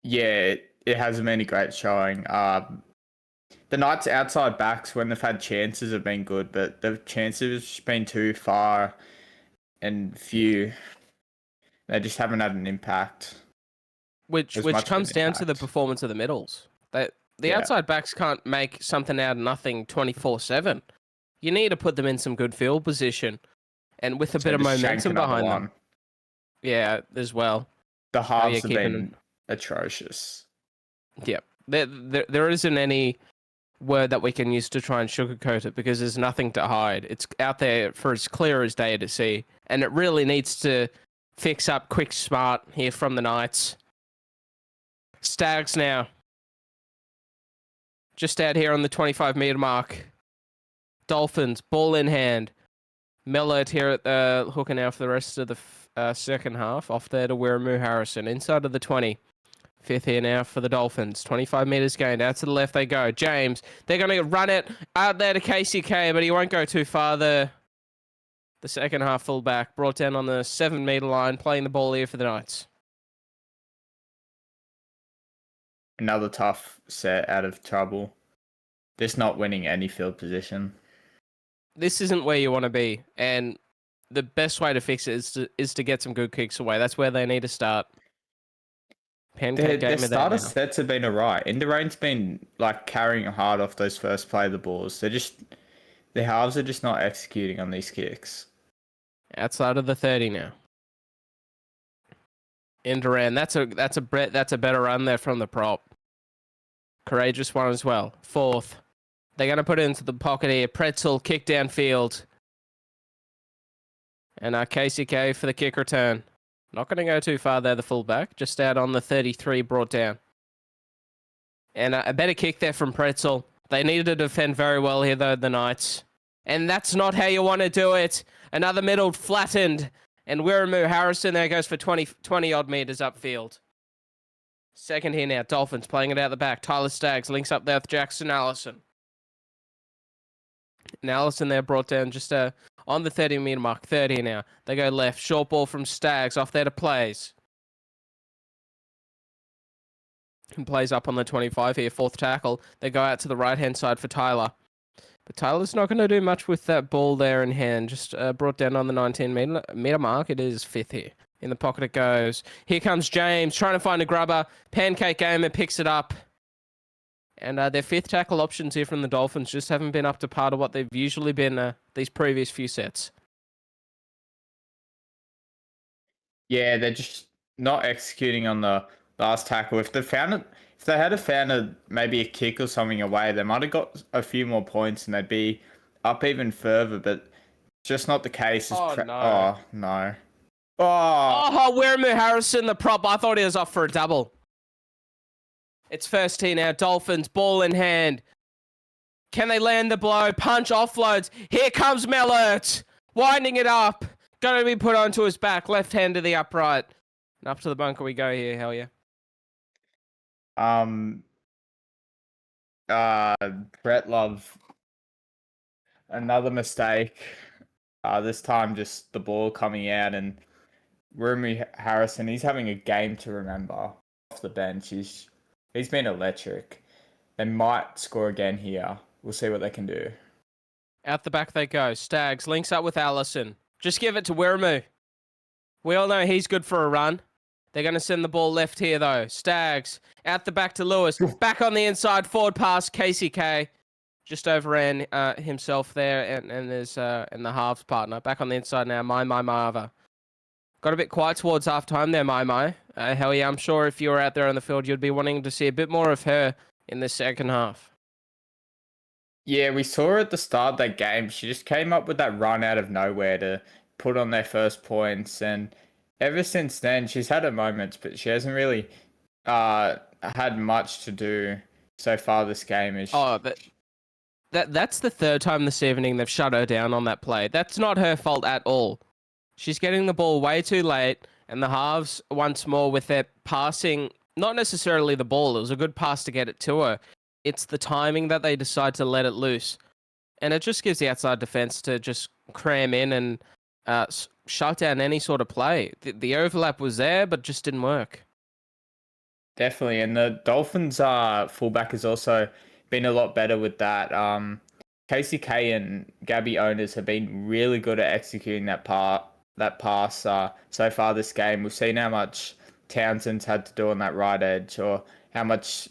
Yeah, it hasn't been a great showing. The Knights' outside backs, when they've had chances, have been good, but the chances have been too far and few. They just haven't had an impact. Which comes down to the performance of the middles. The outside backs can't make something out of nothing 24/7. You need to put them in some good field position and with a bit of momentum behind them. Yeah, as well. The halves have been atrocious. Yeah. There isn't any word that we can use to try and sugarcoat it because there's nothing to hide. It's out there for as clear as day to see. And it really needs to fix up quick, smart here from the Knights. Stags now. Just out here on the 25-meter mark. Dolphins, ball in hand. Mellert here at the hooker now for the rest of the second half. Off there to Wiramu Harrison. Inside of the 20. 5th here now for the Dolphins. 25 meters gained. Out to the left they go. James. They're going to run it out there to KCK, but he won't go too far. The second half fullback brought down on the 7-meter line, playing the ball here for the Knights. Another tough set out of trouble. Just not winning any field position. This isn't where you want to be, and the best way to fix it is to get some good kicks away. That's where they need to start. Their starter sets have been alright. Indurain's been like carrying hard off those first play of the balls. Their halves are just not executing on these kicks. Outside of the 30 now. In Duran. That's a better run there from the prop. Courageous one as well. Fourth. They're going to put it into the pocket here. Pretzel kick downfield. And KCK for the kick return. Not going to go too far there, the fullback. Just out on the 33, brought down. And a better kick there from Pretzel. They needed to defend very well here, though, the Knights. And that's not how you want to do it. Another middle flattened. And Wiramu Harrison there goes for 20 odd meters upfield. Second here now. Dolphins playing it out the back. Tyler Staggs links up there with Jackson Allison. And Allison there brought down just on the 30 meter mark. 30 now. They go left. Short ball from Staggs off there to Plays. And Plays up on the 25 here. Fourth tackle. They go out to the right hand side for Tyler. But Tyler's not going to do much with that ball there in hand. Just brought down on the 19 meter mark. It is fifth here. In the pocket it goes. Here comes James trying to find a grubber. Pancake Gamer picks it up. And their fifth tackle options here from the Dolphins just haven't been up to par to what they've usually been these previous few sets. Yeah, they're just not executing on the last tackle. If they had found maybe a kick or something away, they might have got a few more points and they'd be up even further. But just not the case. No. Oh no! Wiramu Harrison, the prop. I thought he was off for a double. It's first tee now. Dolphins, ball in hand. Can they land the blow? Punch offloads. Here comes Mellert. Winding it up. Going to be put onto his back. Left hand to the upright. And up to the bunker we go here. Hell yeah. Brett Love. Another mistake. This time just the ball coming out and Rumi Harrison, he's having a game to remember off the bench. He's been electric. They might score again here. We'll see what they can do. Out the back they go. Staggs links up with Allison. Just give it to Wiramu. We all know he's good for a run. They're going to send the ball left here, though. Staggs out the back to Lewis. Back on the inside. Forward pass. KCK just overran himself there and there's and the halves partner. Back on the inside now. My Marva. Got a bit quiet towards halftime there, My. Hell yeah, I'm sure if you were out there on the field, you'd be wanting to see a bit more of her in the second half. Yeah, we saw her at the start of that game. She just came up with that run out of nowhere to put on their first points. And ever since then, she's had her moments, but she hasn't really had much to do so far this game. That's the third time this evening they've shut her down on that play. That's not her fault at all. She's getting the ball way too late, and the halves, once more, with their passing, not necessarily the ball, it was a good pass to get it to her. It's the timing that they decide to let it loose. And it just gives the outside defense to just cram in and shut down any sort of play. The overlap was there, but just didn't work. Definitely, and the Dolphins' fullback has also been a lot better with that. KCK and Gabby owners have been really good at executing that pass so far this game. We've seen how much Townsend's had to do on that right edge or how much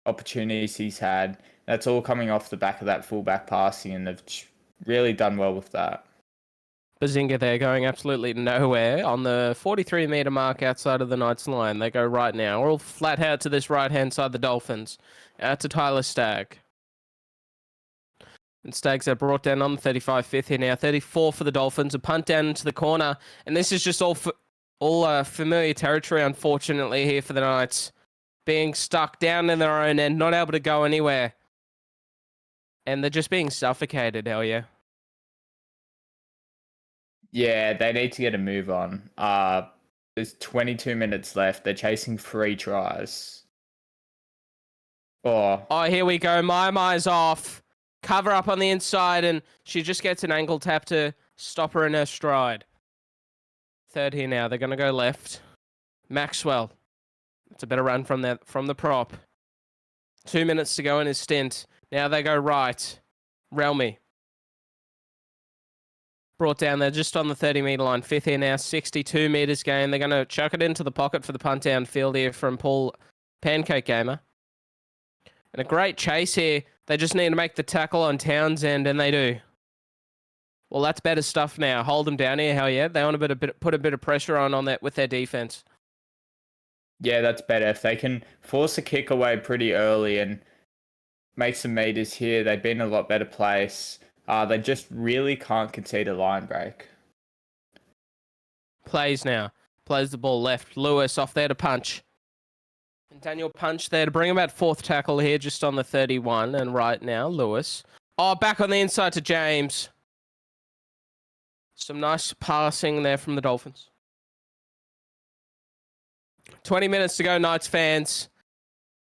opportunities he's had. That's all coming off the back of that fullback passing, and they've really done well with that. Bazinga there going absolutely nowhere on the 43 meter mark outside of the Knights line. They go right now. All flat out to this right hand side, the Dolphins. Out to Tyler Stagg. And Staggs are brought down on the 35, fifth here now. 34 for the Dolphins. A punt down into the corner. And this is just all familiar territory, unfortunately, here for the Knights. Being stuck down in their own end, not able to go anywhere. And they're just being suffocated, hell yeah. Yeah, they need to get a move on. There's 22 minutes left. They're chasing 3 tries. Oh, here we go. Mai's off. Cover up on the inside, and she just gets an ankle tap to stop her in her stride. Third here now. They're going to go left. Maxwell. It's a better run from the prop. 2 minutes to go in his stint. Now they go right. Relmy. Brought down there just on the 30 meter line. Fifth here now. 62 meters gain. They're going to chuck it into the pocket for the punt down field here from Paul Pancake Gamer. And a great chase here. They just need to make the tackle on Townsend, and they do. Well, that's better stuff now. Hold them down here. Hell yeah. They want put a bit of pressure on that with their defense. Yeah, that's better. If they can force a kick away pretty early and make some meters here, they'd be in a lot better place. They just really can't concede a line break. Plays now. Plays the ball left. Lewis off there to punch. And Daniel punch there to bring him at fourth tackle here just on the 31. And right now, Lewis. Oh, back on the inside to James. Some nice passing there from the Dolphins. 20 minutes to go, Knights fans.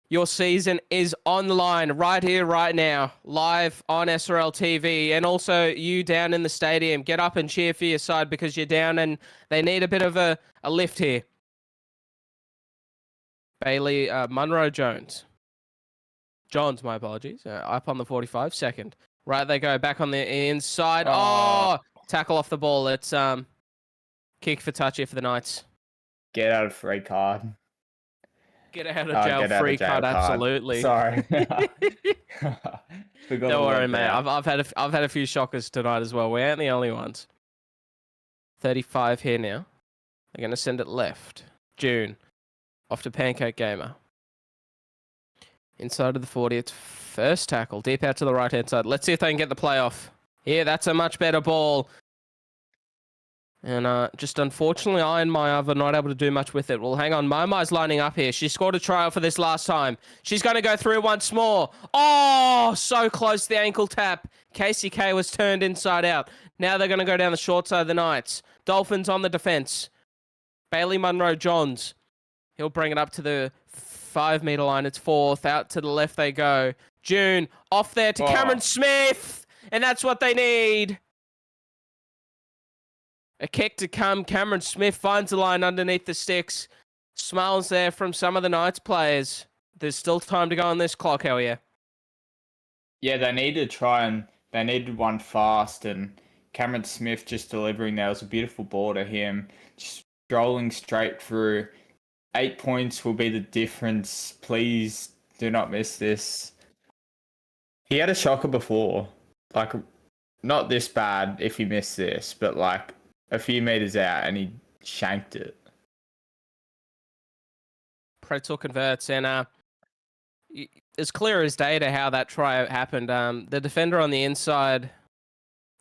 Your season is on the line right here, right now, live on SRL TV. And also you down in the stadium, get up and cheer for your side because you're down and they need a bit of a lift here. Bailey, Munro Jones. Johns, my apologies. Up on the 45, second. Right, they go back on the inside. Oh, tackle off the ball. It's kick for touch here for the Knights. Get out of free card. Get out of jail free card, absolutely. Sorry. Don't worry, mate. I've had a few shockers tonight as well. We aren't the only ones. 35 here now. They're going to send it left. June. Off to Pancake Gamer. Inside of the 40. It's first tackle. Deep out to the right-hand side. Let's see if they can get the play off. Yeah, that's a much better ball. And just unfortunately, I and Maya are not able to do much with it. Well, hang on. Mai's lining up here. She scored a trial for this last time. She's going to go through once more. Oh, so close to the ankle tap. Casey K was turned inside out. Now they're going to go down the short side of the Knights. Dolphins on the defense. Bailey Munro Johns. He'll bring it up to the 5 meter line. It's fourth. Out to the left they go. June off there to Cameron Smith. And that's what they need. A kick to come. Cameron Smith finds the line underneath the sticks. Smiles there from some of the Knights players. There's still time to go on this clock, hell yeah. Yeah, they need to try and they needed one fast, and Cameron Smith just delivering there. It was a beautiful ball to him. Just strolling straight through. 8 points will be the difference. Please do not miss this. He had a shocker before. Like, not this bad if he missed this, but like a few meters out and he shanked it. Pretzel converts, and it's clear as day to how that try happened. The defender on the inside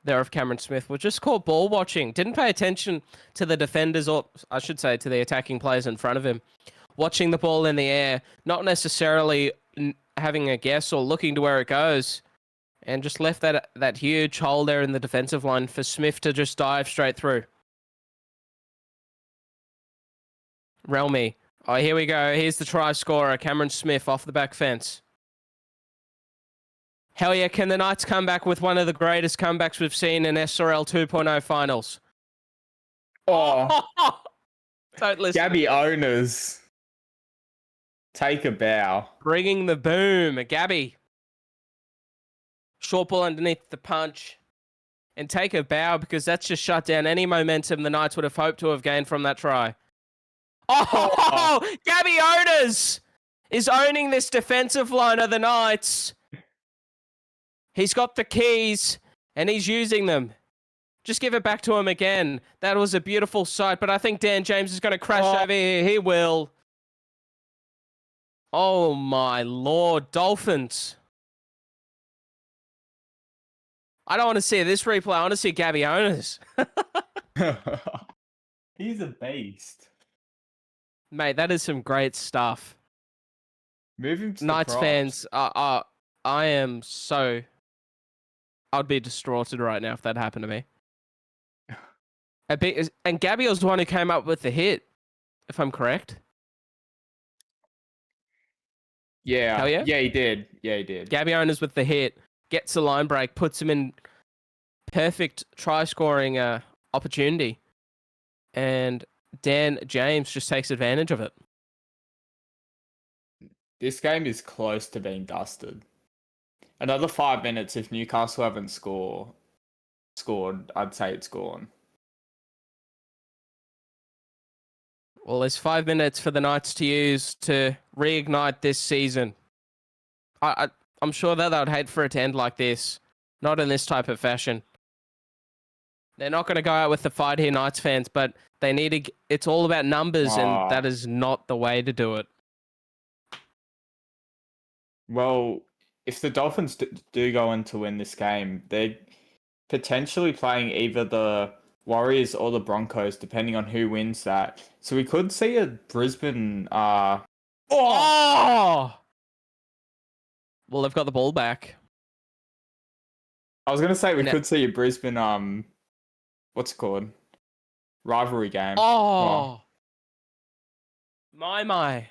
there of Cameron Smith was just caught ball watching. Didn't pay attention to the defenders, or I should say to the attacking players in front of him. Watching the ball in the air, not necessarily having a guess or looking to where it goes. And just left that huge hole there in the defensive line for Smith to just dive straight through. Relmy. Oh, here we go. Here's the try scorer, Cameron Smith off the back fence. Hell yeah, can the Knights come back with one of the greatest comebacks we've seen in SRL 2.0 finals? Oh, Don't listen. Gabby owners. Take a bow. Bringing the boom. Gabby. Short ball underneath the punch. And take a bow because that's just shut down any momentum the Knights would have hoped to have gained from that try. Oh, Gabby Owners is owning this defensive line of the Knights. He's got the keys and he's using them. Just give it back to him again. That was a beautiful sight, but I think Dan James is going to crash over here. He will. Oh my Lord, Dolphins. I don't want to see this replay. I want to see Gabby Owners. He's a beast. Mate, that is some great stuff. Moving to Knights the props. fans, I am so... I'd be distraughted right now if that happened to me. And Gabby was the one who came up with the hit, if I'm correct. Yeah. Hell yeah? Yeah, he did. Yeah, he did. Gabby Owners with the hit, gets the line break, puts him in perfect try-scoring opportunity. And Dan James just takes advantage of it. This game is close to being dusted. Another 5 minutes, if Newcastle haven't scored, I'd say it's gone. Well, there's 5 minutes for the Knights to use to reignite this season. I'm sure that they would hate for it to end like this. Not in this type of fashion. They're not going to go out with the fight here, Knights fans, but they need to. It's all about numbers, and that is not the way to do it. Well, if the Dolphins do go on to win this game, they're potentially playing either the Warriors or the Broncos, depending on who wins that. So we could see a Brisbane. Oh! Well, they've got the ball back. I was gonna say we No. could see a Brisbane. What's it called? Rivalry game. Oh! My.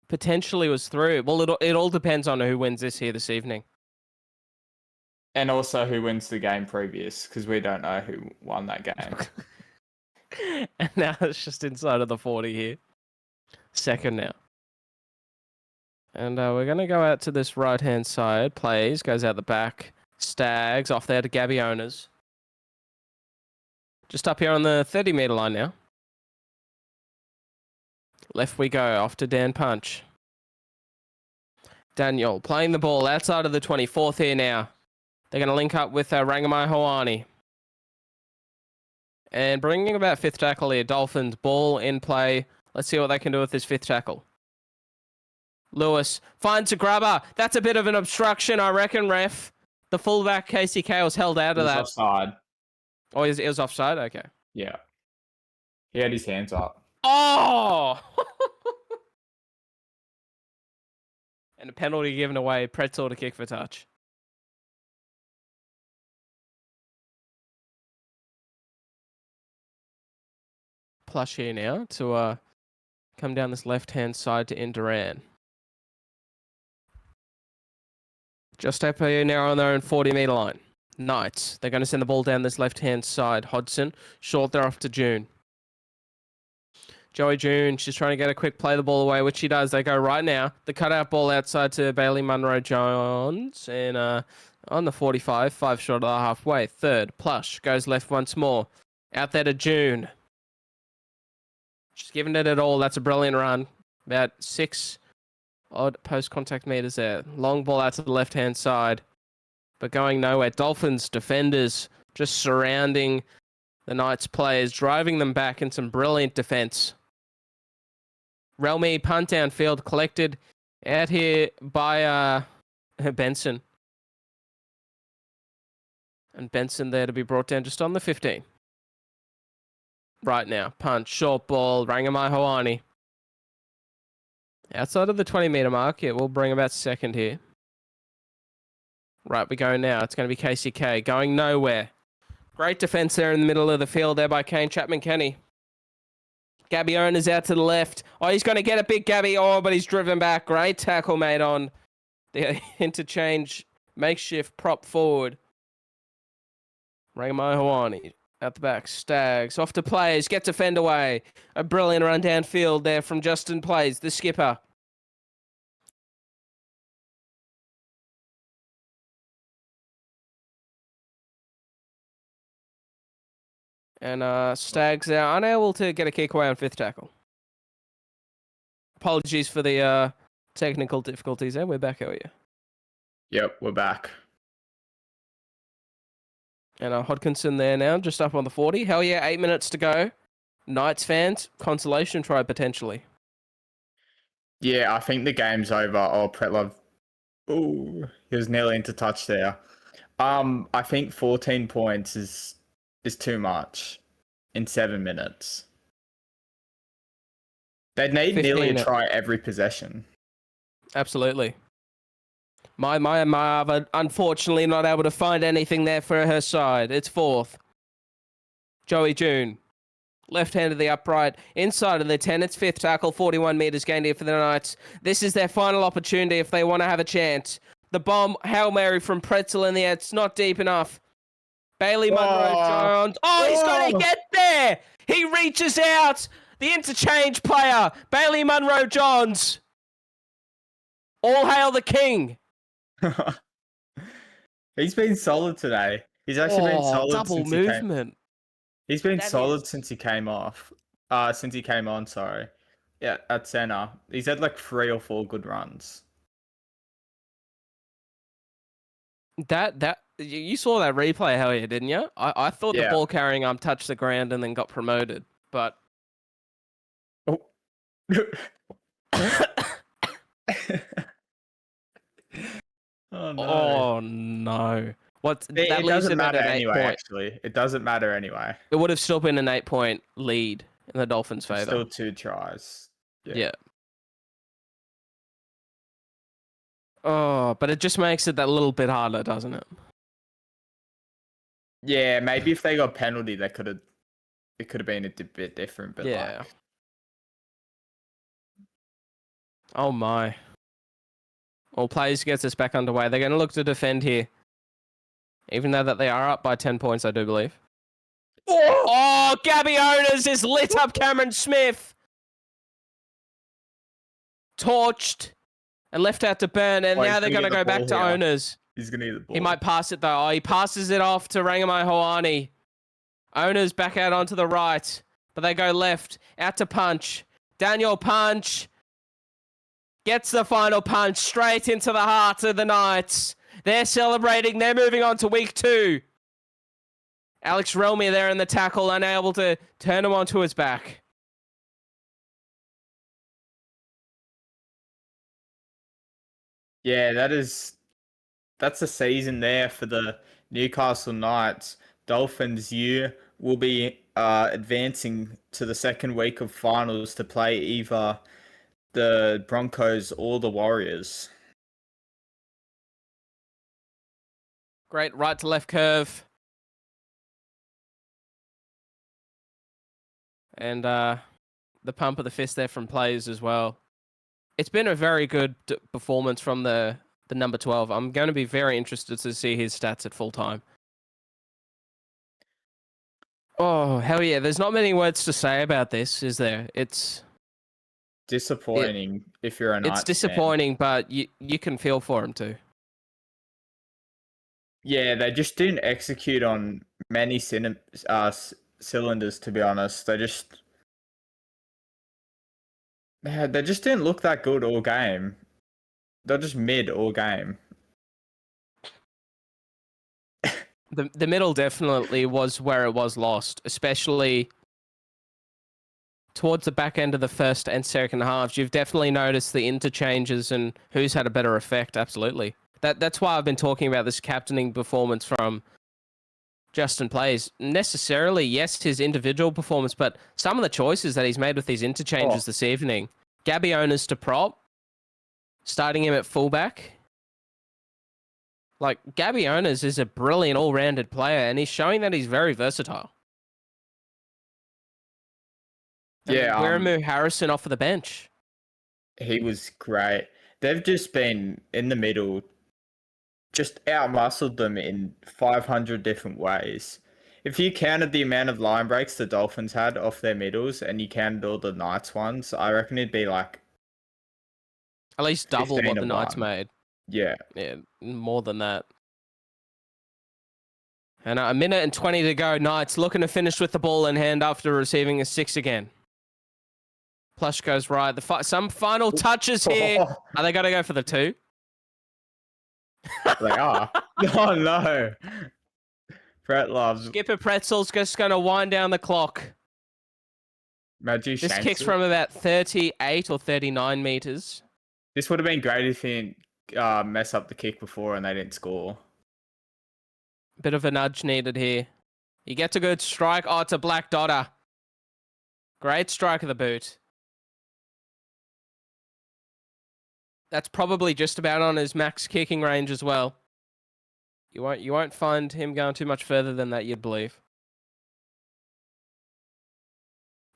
Potentially was through. Well, it all depends on who wins this here this evening. And also who wins the game previous, because we don't know who won that game. And now it's just inside of the 40 here. Second now. And we're going to go out to this right-hand side. Plays, goes out the back. Stags off there to Gabby Owners. Just up here on the 30-metre line now. Left we go, off to Dan Punch. Daniel playing the ball outside of the 24th here now. They're going to link up with Rangamai Hoani. And bringing about fifth tackle here. Dolphins, ball in play. Let's see what they can do with this fifth tackle. Lewis finds a grubber. That's a bit of an obstruction, I reckon, ref. The fullback, KCK, was held out of that. Offside. Oh, it was offside? Okay. Yeah. He had his hands up. Oh! And a penalty given away. Pretzel to kick for touch. Plush here now to come down this left-hand side to Induran. Just up here now on their own 40-metre line. Knights. They're going to send the ball down this left-hand side. Hodgson. Short, they're off to June. Joey June, she's trying to get a quick play the ball away, which she does. They go right now. The cutout ball outside to Bailey Munro-Jones. And on the 45, 5 short of the halfway. Third, Plush goes left once more. Out there to June. She's given it all. That's a brilliant run. About 6 odd post-contact meters there. Long ball out to the left-hand side. But going nowhere. Dolphins defenders just surrounding the Knights players, driving them back in some brilliant defense. Relmy punt downfield collected out here by Benson. And Benson there to be brought down just on the 15. Right now, punch, short ball, Rangamai Hoani. Outside of the 20-metre mark, it will bring about second here. Right, we go now. It's going to be KCK going nowhere. Great defense there in the middle of the field there by Kane Chapman-Kenny. Gabby Owners out to the left. Oh, he's going to get a big Gabby. Oh, but he's driven back. Great tackle made on the interchange makeshift prop forward. Rangamai Hoani. Out the back, Stags, off to Plays, gets a fend away. A brilliant run downfield there from Justin Plays, the skipper. And Stags are unable to get a kick away on fifth tackle. Apologies for the technical difficulties there. We're back, how are you? Yep, we're back. And Hodkinson there now, just up on the 40. Hell yeah, 8 minutes to go. Knights fans, consolation try potentially. Yeah, I think the game's over. Oh, Pretlove. Ooh, he was nearly into touch there. I think 14 points is too much in 7 minutes. They'd need nearly a try every possession. Absolutely. My Marva, unfortunately, not able to find anything there for her side. It's fourth. Joey June. Left hand of the upright. Inside of the 10. It's fifth tackle. 41 metres gained here for the Knights. This is their final opportunity if they want to have a chance. The bomb, Hail Mary from Pretzel in the air. It's not deep enough. Bailey Munro-Jones. Oh, he's got to get there. He reaches out. The interchange player, Bailey Munro-Jones. All hail the king. He's been solid today. He's actually been solid double since movement. He's been solid since he came off. Since he came on, sorry. Yeah, at center. He's had like 3 or 4 good runs. That you saw that replay, hell yeah, didn't you? I thought the Yeah. ball carrying arm touched the ground and then got promoted, but Oh. Oh no. oh no! What It, that it leaves doesn't it at matter an 8 anyway, point. actually. It doesn't matter anyway. It would have still been an 8 point lead in the Dolphins' It's favor. still 2 tries. Yeah. Oh, but it just makes it that little bit harder, doesn't it? Yeah, maybe if they got penalty, it could have been a bit different, but Yeah. like, Oh my. All plays gets us back underway. They're going to look to defend here. Even though that they are up by 10 points, I do believe. Oh, Gabby Owners is lit up Cameron Smith. Torched and left out to burn. And Oh, now he's they're gonna going to get the go back ball to here. Owners. he's gonna get the ball. He might pass it though. Oh, he passes it off to Rangamai Hoani. Owners back out onto the right. But they go left. Out to Punch. Daniel Punch. Gets the final punch straight into the heart of the Knights. They're celebrating. They're moving on to week 2. Alex Relmy there in the tackle, unable to turn him onto his back. Yeah, that's a season there for the Newcastle Knights. Dolphins, you will be advancing to the second week of finals to play either the Broncos or the Warriors. Great right to left curve. And the pump of the fist there from players as well. It's been a very good performance from the number 12. I'm going to be very interested to see his stats at full time. Oh, hell yeah. There's not many words to say about this, is there? It's Disappointing if you're a Knights it's disappointing, but you can feel for him too. Yeah, they just didn't execute on many cylinders, to be honest. They just didn't look that good all game. They're just mid all game. The middle definitely was where it was lost, especially towards the back end of the first and second halves. You've definitely noticed the interchanges and who's had a better effect. Absolutely. That's why I've been talking about this captaining performance from Justin Plays. Necessarily, yes, his individual performance, but some of the choices that he's made with these interchanges this evening. Gabby Owners to prop, starting him at fullback. Like, Gabby Owners is a brilliant all-rounded player, and he's showing that he's very versatile. Yeah, Wiramu Harrison off of the bench. he was great. They've just been in the middle, just outmuscled them in 500 different ways. If you counted the amount of line breaks the Dolphins had off their middles and you counted all the Knights ones, I reckon it'd be like At least double what 15 the to Knights 1. made. Yeah. Yeah, more than that. And a minute and 20 to go. Knights looking to finish with the ball in hand after receiving a 6 again. Plush goes right. Some final touches here. Are they going to go for the 2? They are. Oh no. Brett loves Skipper Pretzel's just going to wind down the clock. Magic. This kicks from about 38 or 39 meters. This would have been great if he didn't mess up the kick before and they didn't score. Bit of a nudge needed here. He gets a good strike. Oh, it's a black dotter. Great strike of the boot. That's probably just about on his max kicking range as well. You won't find him going too much further than that, you'd believe.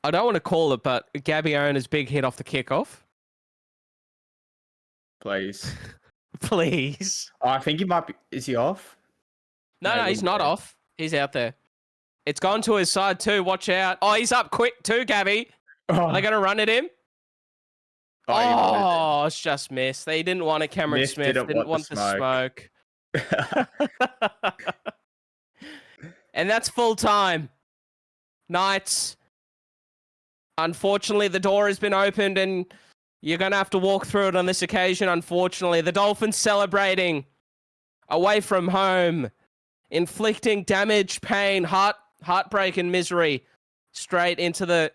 I don't want to call it, but Gabby Owen's big hit off the kickoff. Please. Please. Oh, I think he might be. Is he off? No, No, he's he not wouldn't be. off. He's out there. It's gone to his side too. Watch out. Oh, he's up quick too, Gabby. Are they going to run at him? he might Oh, it's just missed. They didn't want a Cameron Missed, Smith. Didn't want the smoke. have. And that's full time. Knights. Unfortunately, the door has been opened and you're going to have to walk through it on this occasion, unfortunately. The Dolphins celebrating away from home, inflicting damage, pain, heartbreak, and misery straight into the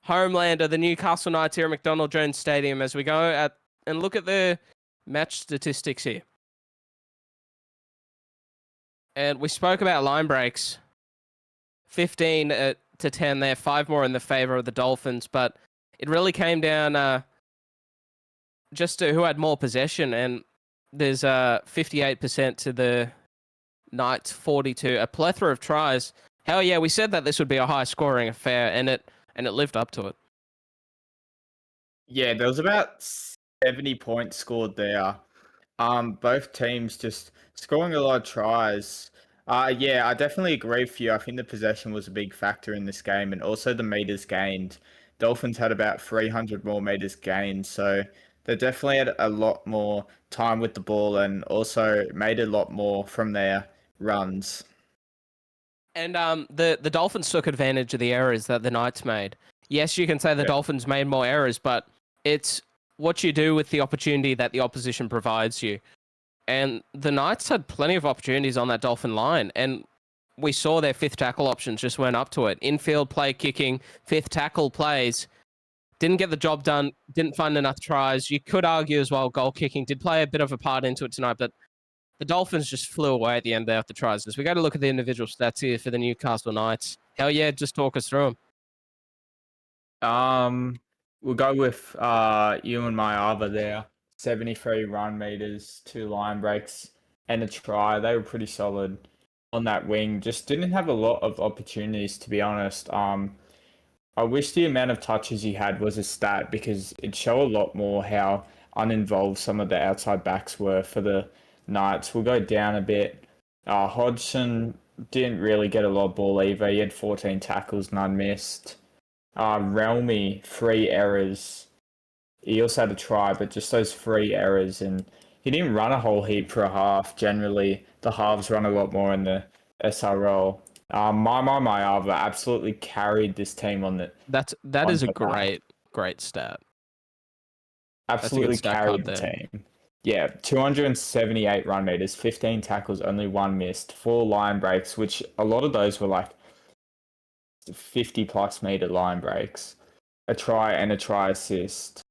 homeland of the Newcastle Knights here at McDonald Jones Stadium as we go and look at the match statistics here. And we spoke about line breaks. 15 to 10 there, 5 more in the favor of the Dolphins, but it really came down just to who had more possession, and there's 58% to the Knights, 42, a plethora of tries. Hell yeah, we said that this would be a high-scoring affair, and it lived up to it. Yeah, there was about 70 points scored there. Both teams just scoring a lot of tries. Yeah, I definitely agree with you. I think the possession was a big factor in this game, and also the meters gained. Dolphins had about 300 more meters gained, so they definitely had a lot more time with the ball, and also made a lot more from their runs. And the Dolphins took advantage of the errors that the Knights made. Yes, you can say the Dolphins made more errors, but it's what you do with the opportunity that the opposition provides you. And the Knights had plenty of opportunities on that Dolphin line, and we saw their fifth tackle options just went up to it. Infield play kicking, fifth tackle plays. Didn't get the job done, didn't find enough tries. You could argue as well goal kicking did play a bit of a part into it tonight, but the Dolphins just flew away at the end there with the tries. As we go to look at the individual stats here for the Newcastle Knights. Hell yeah, just talk us through them. We'll go with you and my other there. 73 run meters, 2 line breaks, and a try. They were pretty solid on that wing. Just didn't have a lot of opportunities, to be honest. I wish the amount of touches he had was a stat, because it'd show a lot more how uninvolved some of the outside backs were for the Knights. We'll go down a bit. Hodgson didn't really get a lot of ball either. He had 14 tackles, none missed. Relmy, 3 errors. He also had a try, but just those 3 errors, and he didn't run a whole heap for a half. Generally, the halves run a lot more in the SRL. My other absolutely carried this team on the. That is a great stat. Absolutely carried the team. Yeah, 278 run meters, 15 tackles, only 1 missed, 4 line breaks, which a lot of those were like 50 plus meter line breaks, a try and a try assist.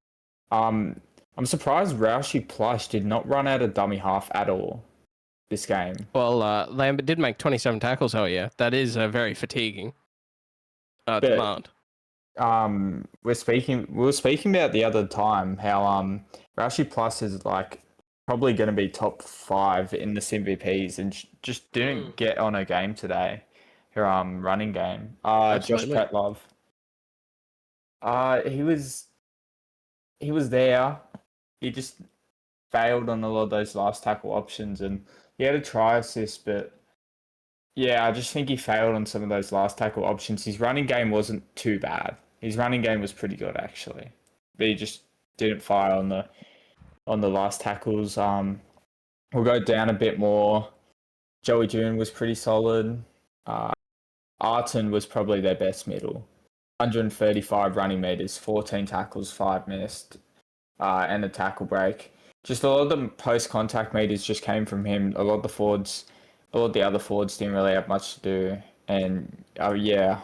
I'm surprised Roushie Plush did not run out of dummy half at all this game. Well, Lambert did make 27 tackles. Oh yeah, that is very fatiguing. Demand. We were speaking about the other time how Roushie Plus is like probably going to be top 5 in the MVPs, and just didn't get on a game today. Her running game. Josh Petlove. He was there. He just failed on a lot of those last tackle options, and he had a try assist, but yeah, I just think he failed on some of those last tackle options. His running game wasn't too bad. His running game was pretty good actually, but he just didn't fire on the last tackles. We'll go down a bit more. Joey June was pretty solid. Arton was probably their best middle. 135 running meters, 14 tackles, 5 missed, and a tackle break. Just a lot of the post-contact meters just came from him. A lot of the other forwards didn't really have much to do. And yeah.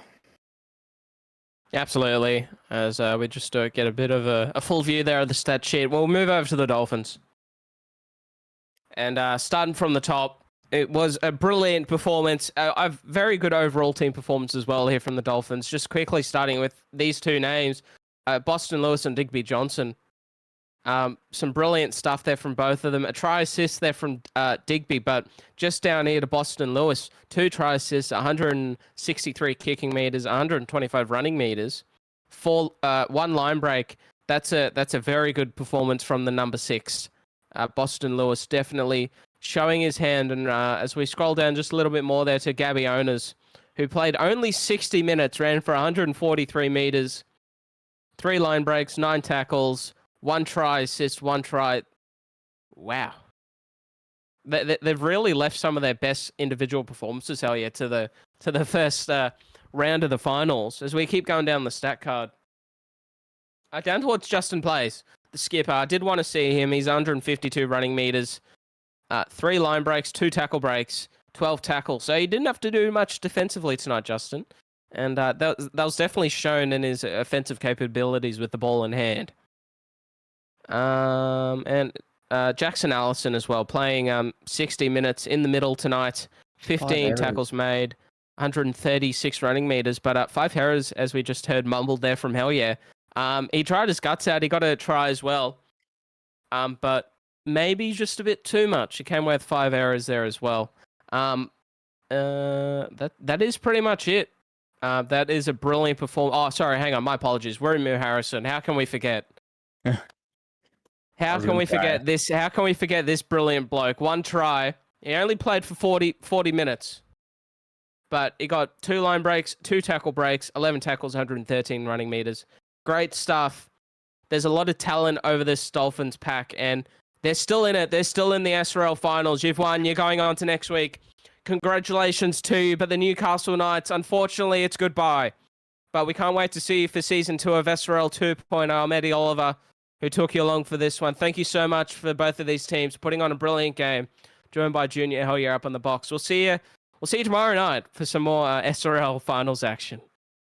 Absolutely. As we just get a bit of a full view there of the stat sheet. We'll move over to the Dolphins. And starting from the top, it was a brilliant performance. A very good overall team performance as well here from the Dolphins. Just quickly starting with these two names, Boston Lewis and Digby Johnson. Some brilliant stuff there from both of them. A try assist there from Digby, but just down here to Boston Lewis, 2 try assists, 163 kicking meters, 125 running meters, 1 line break. That's a very good performance from the number 6. Boston Lewis definitely showing his hand. And as we scroll down just a little bit more there to Gabby Owners, who played only 60 minutes, ran for 143 meters, 3 line breaks, 9 tackles, 1 try assist, 1 try. Wow. They've really left some of their best individual performances, hell yeah, to the first round of the finals. As we keep going down the stat card. Down towards Justin Plays, the skipper. I did want to see him. He's 152 running meters, 3 line breaks, 2 tackle breaks, 12 tackles. So he didn't have to do much defensively tonight, Justin. And that was definitely shown in his offensive capabilities with the ball in hand. And Jackson Allison as well, playing 60 minutes in the middle tonight. 15 tackles made, 136 running meters, but 5 errors, as we just heard mumbled there from Hell Yeah. He tried his guts out. He got a try as well. But maybe just a bit too much. He came with 5 errors there as well. That is pretty much it. That is a brilliant performance. Oh, sorry, hang on. My apologies. Wurimu Harrison. How can we forget? How can we forget this? How can we forget this brilliant bloke? 1 try. He only played for 40 minutes. But he got 2 line breaks, 2 tackle breaks, 11 tackles, 113 running meters. Great stuff. There's a lot of talent over this Dolphins pack, and they're still in it. They're still in the SRL finals. You've won. You're going on to next week. Congratulations to you. But the Newcastle Knights, unfortunately, it's goodbye. But we can't wait to see you for Season 2 of SRL 2.0. I'm Eddie Oliver, who took you along for this one. Thank you so much for both of these teams putting on a brilliant game. Joined by Junior Hell Yeah up on the box. We'll see you tomorrow night for some more SRL finals action.